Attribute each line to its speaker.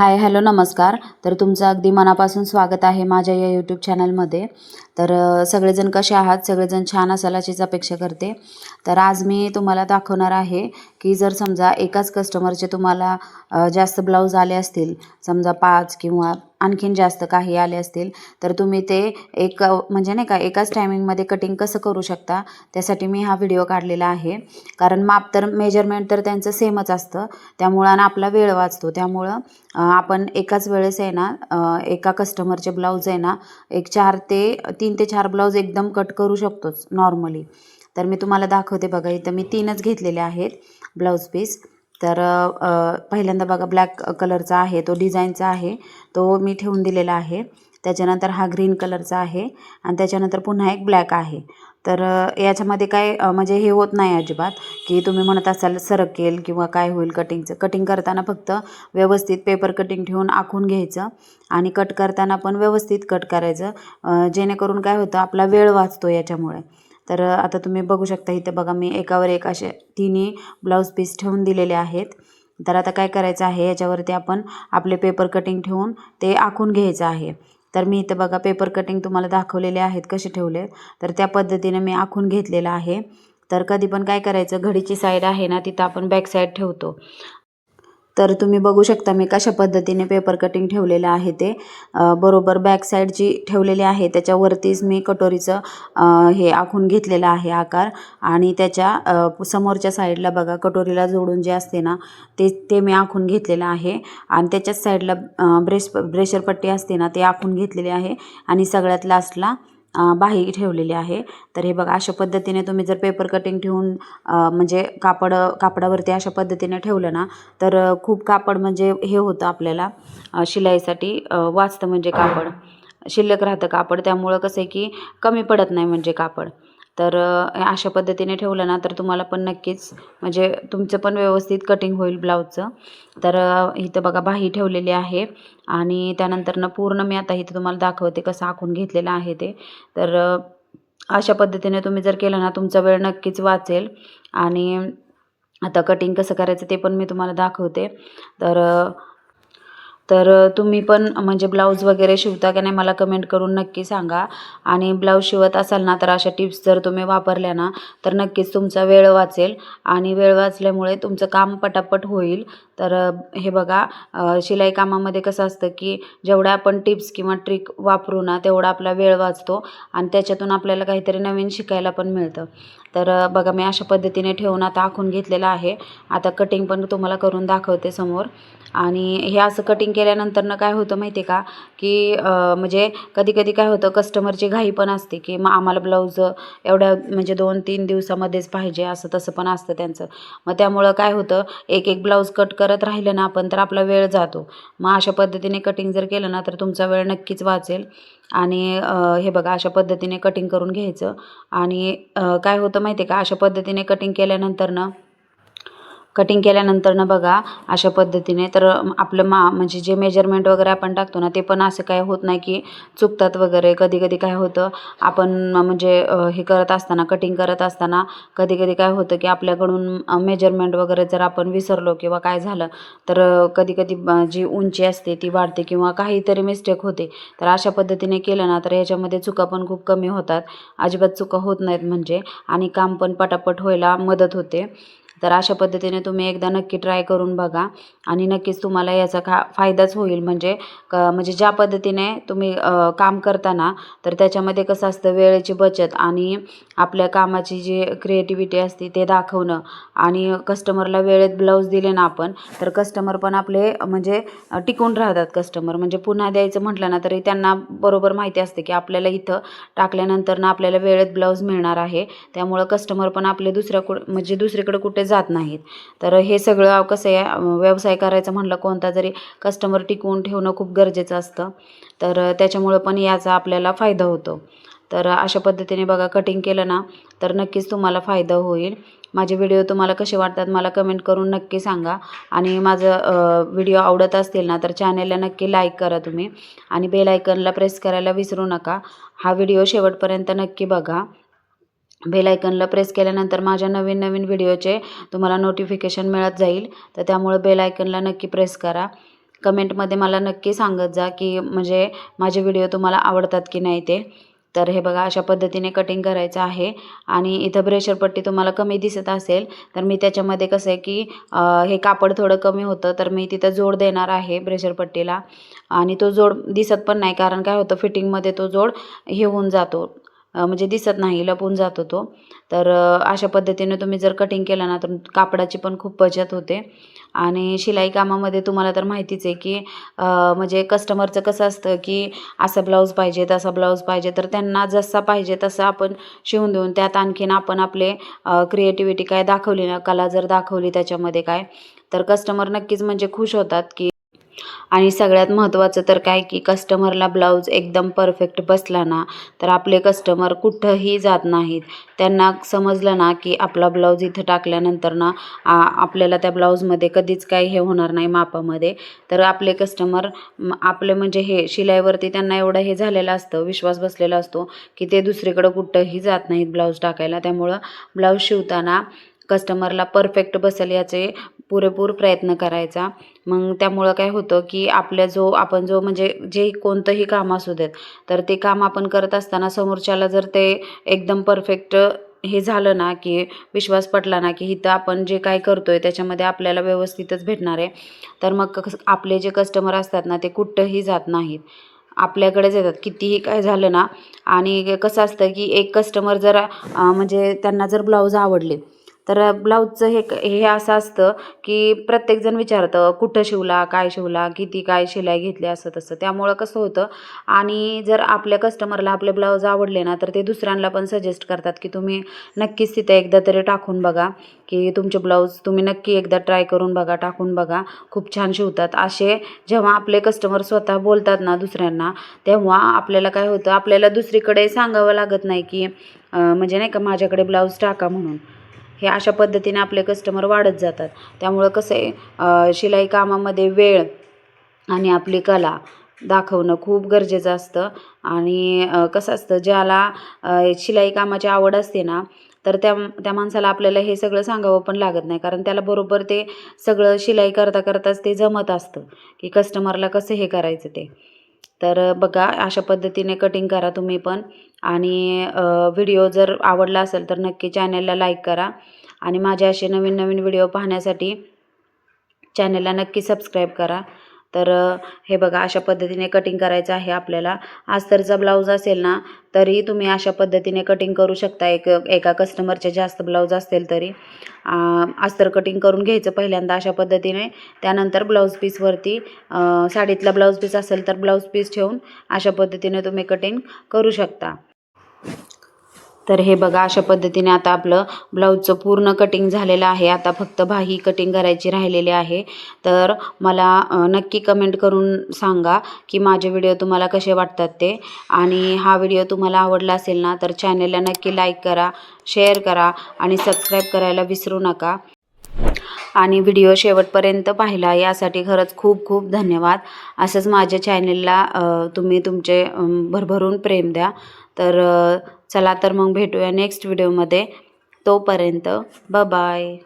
Speaker 1: Hi hello नमस्कार. तर तुमचं अगदी मनापासून स्वागत आहे माझ्या या यूट्यूब चॅनलमध्ये. तर सगळेजण कसे आहात? सगळेजण छान असाल अशीच अपेक्षा करते. तर आज मी तुम्हाला दाखवणार आहे की जर समजा एकाच कस्टमरचे तुम्हाला जास्त ब्लाऊज आले असतील, समजा 5 किंवा आणखीन जास्त काही आले असतील, तर तुम्ही ते एक म्हणजे नाही का एकाच टायमिंगमध्ये कटिंग कसं करू शकता, त्यासाठी मी हा व्हिडिओ काढलेला आहे. कारण माप तर मेजरमेंट तर त्यांचं सेमच असतं, त्यामुळं आणि आपला वेळ वाचतो. त्यामुळं आपण एकाच वेळेस आहे ना एका कस्टमरचे ब्लाऊज आहे ना एक 3 ते 4 ब्लाऊज एकदम कट करू शकतोच नॉर्मली. तर मी तुम्हाला दाखवते बघा. इथं मी 3च घेतलेले आहेत ब्लाऊज पीस. तर पहिल्यांदा बघा ब्लॅक कलरचा आहे, तो डिझाईनचा आहे, तो मी ठेवून दिलेला आहे. त्याच्यानंतर हा ग्रीन कलरचा आहे आणि त्याच्यानंतर पुन्हा एक ब्लॅक आहे. तर याच्यामध्ये काय म्हणजे हे होत नाही अजिबात की तुम्ही म्हणत असाल सरकेल किंवा काय होईल कटिंगचं. कटिंग करताना फक्त व्यवस्थित पेपर कटिंग ठेवून आखून घ्यायचं आणि कट करताना पण व्यवस्थित कट करायचं, जेणेकरून काय होतं आपला वेळ वाचतो याच्यामुळे. तर आता तुम्ही बघू शकता इथे बघा मी एकावर एक असे तिन्ही ब्लाऊज पीस ठेवून दिलेले आहेत. तर आता काय करायचं आहे, याच्यावरती आपण आपले पेपर कटिंग ठेवून ते आखून घ्यायचं आहे. तर मी इथं बघा पेपर कटिंग तुम्हाला दाखवलेले आहेत कसे ठेवले, तर त्या पद्धतीने मी आखून घेतलेलं आहे. तर कधी पण काय करायचं, घडीची साईड आहे ना तिथं आपण बॅक साईड ठेवतो. तर तुम्ही बघू शकता मी कशा पद्धतीने पेपर कटिंग ठेवलेलं आहे ते बरोबर बॅक साईड जी ठेवलेली आहे त्याच्यावरतीच मी कटोरीचं हे आखून घेतलेलं आहे आकार. आणि त्याच्या समोरच्या साईडला बघा कटोरीला जोडून जे असते ना ते मी आखून घेतलेलं आहे. आणि त्याच्याच साईडला ब्रेशर पट्टी असते ना ते आखून घेतलेली आहे. आणि सगळ्यात लास्टला बाही ठेवलेली आहे. तर हे बघा अशा पद्धतीने तुम्ही जर पेपर कटिंग ठेवून म्हणजे कापडावरती अशा पद्धतीने ठेवलं ना, तर खूप कापड म्हणजे हे होतं आपल्याला शिलाईसाठी वाचतं, म्हणजे कापड शिल्लक राहतं कापड. त्यामुळं कसं आहे की कमी पडत नाही म्हणजे कापड. तर अशा पद्धतीने ठेवलं ना तर तुम्हाला पण नक्कीच म्हणजे तुमचं पण व्यवस्थित कटिंग होईल ब्लाऊजचं. तर इथं बघा बाही ठेवलेली आहे आणि त्यानंतरनं पूर्ण मी आता इथं तुम्हाला दाखवते कसं आखून घेतलेलं आहे ते. तर अशा पद्धतीने तुम्ही जर केलं ना तुमचा वेळ नक्कीच वाचेल. आणि आता कटिंग कसं करायचं ते पण मी तुम्हाला दाखवते. तर तुम्ही पण म्हणजे ब्लाऊज वगैरे शिवता की नाही मला कमेंट करून नक्की सांगा. आणि ब्लाऊज शिवत असाल ना तर अशा टिप्स जर तुम्ही वापरल्या ना तर नक्कीच तुमचा वेळ वाचेल आणि वेळ वाचल्यामुळे तुमचं काम पटापट होईल. तर हे बघा शिलाई कामामध्ये कसं असतं की जेवढ्या आपण टिप्स किंवा ट्रिक वापरू ना तेवढा आपला वेळ वाचतो आणि त्याच्यातून आपल्याला काहीतरी नवीन शिकायला पण मिळतं. तर बघा मी अशा पद्धतीने ठेवून आता आखून घेतलेलं आहे. आता कटिंग पण तुम्हाला करून दाखवते समोर. आणि हे असं कटिंग केल्यानंतरनं काय होतं माहिती आहे का, की म्हणजे कधी कधी काय होतं कस्टमरची घाई पण असते की मग आम्हाला ब्लाऊज एवढ्या म्हणजे 2-3 दिवसामध्येच पाहिजे, असं तसं पण असतं त्यांचं. मग त्यामुळं काय होतं एक एक ब्लाऊज कट करत राहिलं ना आपण तर आपला वेळ जातो. मग अशा पद्धतीने कटिंग जर केलं ना तर तुमचा वेळ नक्कीच वाचेल. आणि हे बघा अशा पद्धतीने कटिंग करून घ्यायचं. आणि काय होतं माहिती आहे का, अशा पद्धतीने कटिंग केल्यानंतर बघा अशा पद्धतीने तर आपलं म्हणजे जे मेजरमेंट वगैरे आपण टाकतो ना ते पण असं काय होत नाही की चुकतात वगैरे. कधी कधी काय होतं आपण म्हणजे हे करत असताना कटिंग करत असताना कधी कधी काय होतं की आपल्याकडून मेजरमेंट वगैरे जर आपण विसरलो किंवा काय झालं तर कधी कधी जी उंची असते ती वाढते किंवा काहीतरी मिस्टेक होते. तर अशा पद्धतीने केलं ना तर ह्याच्यामध्ये चुका पण खूप कमी होतात, अजिबात चुका होत नाहीत म्हणजे. आणि काम पण पटापट व्हायला मदत होते. तर अशा पद्धतीने तुम्ही एकदा नक्की ट्राय करून बघा आणि नक्कीच तुम्हाला याचा फायदाच होईल. म्हणजे ज्या पद्धतीने तुम्ही काम करताना तर त्याच्यामध्ये कसं असतं वेळेची बचत आणि आपल्या कामाची जी क्रिएटिव्हिटी असते ते दाखवणं. आणि कस्टमरला वेळेत ब्लाऊज दिले ना आपण तर कस्टमर पण आपले म्हणजे टिकून राहतात. कस्टमर म्हणजे पुन्हा द्यायचं म्हटलं ना तरी त्यांना बरोबर माहिती असते की आपल्याला इथं टाकल्यानंतर ना आपल्याला वेळेत ब्लाऊज मिळणार आहे. त्यामुळं कस्टमर पण आपले म्हणजे दुसरीकडे कुठे जात नाहीत. तर हे सगळं कसं आहे व्यवसाय करायचं म्हटलं कोणता जरी कस्टमर टिकवून ठेवणं खूप गरजेचं असतं. तर त्याच्यामुळं पण याचा आपल्याला फायदा होतो. तर अशा पद्धतीने बघा कटिंग केलं ना तर नक्कीच तुम्हाला फायदा होईल. माझे व्हिडिओ तुम्हाला कसे वाटतात मला कमेंट करून नक्की सांगा. आणि माझं व्हिडिओ आवडत असतील ना तर चॅनेलला नक्की लाईक करा तुम्ही आणि बेल आयकनला प्रेस करायला विसरू नका. हा व्हिडिओ शेवटपर्यंत नक्की बघा. बेल आयकनला प्रेस केल्यानंतर माझ्या नवीन नवीन व्हिडिओचे तुम्हाला नोटिफिकेशन मिळत जाईल. तर त्यामुळे बेल आयकनला नक्की प्रेस करा. कमेंटमध्ये मला नक्की सांगत जा की म्हणजे माझे व्हिडिओ तुम्हाला आवडतात की नाही ते. तर हे बघा अशा पद्धतीने कटिंग करायचं आहे. आणि इथं ब्रेशर पट्टी तुम्हाला कमी दिसत असेल तर मी त्याच्यामध्ये कसं आहे की हे कापड थोडं कमी होतं तर मी तिथं जोड देणार आहे ब्रेशर पट्टीला. आणि तो जोड दिसत पण नाही, कारण काय होतं फिटिंगमध्ये तो जोड हे होऊन जातो, म्हणजे दिसत नाही, लपून जातो तो. तर अशा पद्धतीने तुम्ही जर कटिंग केलं ना तर कापडाची पण खूप बचत होते. आणि शिलाई कामामध्ये तुम्हाला तर माहितीच आहे की म्हणजे कस्टमरचं कसं असतं की असा ब्लाऊज पाहिजे, तसा ब्लाऊज पाहिजे, तर त्यांना जसा पाहिजे तसा आपण शिवून देऊन त्यात आणखीन आपण आपले क्रिएटिव्हिटी काय दाखवली ना, कला जर दाखवली त्याच्यामध्ये काय, तर कस्टमर नक्कीच म्हणजे खुश होतात की. आणि सगळ्यात महत्त्वाचं तर काय की कस्टमरला ब्लाऊज एकदम परफेक्ट बसला ना तर आपले कस्टमर कुठंही जात नाहीत. त्यांना समजलं ना की आपला ब्लाऊज इथं टाकल्यानंतर ना आपल्याला त्या ब्लाऊजमध्ये कधीच काही हे होणार नाही मापामध्ये, तर आपले कस्टमर आपले म्हणजे हे शिलाईवरती त्यांना एवढं हे झालेलं असतं, विश्वास बसलेला असतो की ते दुसरीकडं कुठंही जात नाहीत ब्लाऊज टाकायला. त्यामुळं ब्लाऊज शिवताना कस्टमरला परफेक्ट बसेल याचे पुरेपूर प्रयत्न करायचा. मग त्यामुळं काय होतं की आपल्या आपण जो म्हणजे जे कोणतंही काम असू देत, तर ते काम आपण करत असताना समोरच्याला जर ते एकदम परफेक्ट हे झालं ना की विश्वास पटला ना की इथं आपण जे काय करतोय त्याच्यामध्ये आपल्याला व्यवस्थितच भेटणार आहे, तर मग आपले जे कस्टमर असतात ना ते कुठंही जात नाहीत, आपल्याकडेच येतात कितीही काय झालं ना. आणि कसं असतं की एक कस्टमर जर म्हणजे त्यांना जर ब्लाऊज आवडले तर ब्लाऊजचं हे असं असतं की प्रत्येकजण विचारतं कुठं शिवला, काय शिवला, किती काय शिलाई घेतली, असं तसं. त्यामुळं कसं होतं, आणि जर आपल्या कस्टमरला आपले ब्लाऊज आवडले ना तर ते दुसऱ्यांना पण सजेस्ट करतात की तुम्ही नक्कीच तिथे एकदा तरी टाकून बघा, की तुमचे ब्लाऊज तुम्ही नक्की एकदा ट्राय करून बघा, टाकून बघा, खूप छान शिवतात. असे जेव्हा आपले कस्टमर स्वतः बोलतात ना दुसऱ्यांना, तेव्हा आपल्याला काय होतं, आपल्याला दुसरीकडे सांगावं लागत नाही की म्हणजे नाही का माझ्याकडे ब्लाऊज टाका म्हणून. हे अशा पद्धतीने आपले कस्टमर वाढत जातात. त्यामुळं कसं आहे शिलाई कामामध्ये वेळ आणि आपली कला दाखवणं खूप गरजेचं असतं. आणि कसं असतं, ज्याला शिलाई कामाची आवड असते ना तर त्या त्या माणसाला आपल्याला हे सगळं सांगावं पण लागत नाही, कारण त्याला बरोबर ते सगळं शिलाई करता करताच ते जमत असतं की कस्टमरला कसं हे करायचं ते. तर बघा अशा पद्धतीने कटिंग करा तुम्ही पण. आणि व्हिडिओ जर आवडला असेल तर नक्की चॅनलला लाईक करा. आणि माझे असे नवीन नवीन व्हिडिओ पाहण्यासाठी चॅनलला नक्की सबस्क्राईब करा. तर हे बघा अशा पद्धतीने कटिंग करायचं आहे आपल्याला. अस्तरचा ब्लाऊज असेल ना तरी तुम्ही अशा पद्धतीने कटिंग करू शकता. एका कस्टमरचे जास्त ब्लाऊज असतील तरी अस्तर कटिंग करून घ्यायचं पहिल्यांदा अशा पद्धतीने. त्यानंतर ब्लाऊज पीसवरती साडीतला ब्लाऊज पीस असेल तर ब्लाऊज पीस ठेवून अशा पद्धतीने तुम्ही कटिंग करू शकता. तर हे बघा अशा पद्धतीने आता आपलं ब्लाऊजचं पूर्ण कटिंग झालेलं आहे. आता फक्त बाही कटिंग करायची राहिलेली आहे. तर मला नक्की कमेंट करून सांगा की माझे व्हिडिओ तुम्हाला कसे वाटतात ते. आणि हा व्हिडिओ तुम्हाला आवडला असेल ना तर चॅनलला नक्की लाईक करा, शेअर करा आणि सबस्क्राईब करायला विसरू नका. आणि व्हिडिओ शेवटपर्यंत पाहिला यासाठी खरंच खूप खूप धन्यवाद. असंच माझ्या चॅनलला तुम्ही तुमचे भरभरून प्रेम द्या. तर चला तर मग भेटूया नेक्स्ट व्हिडिओमध्ये. तोपर्यंत बाय.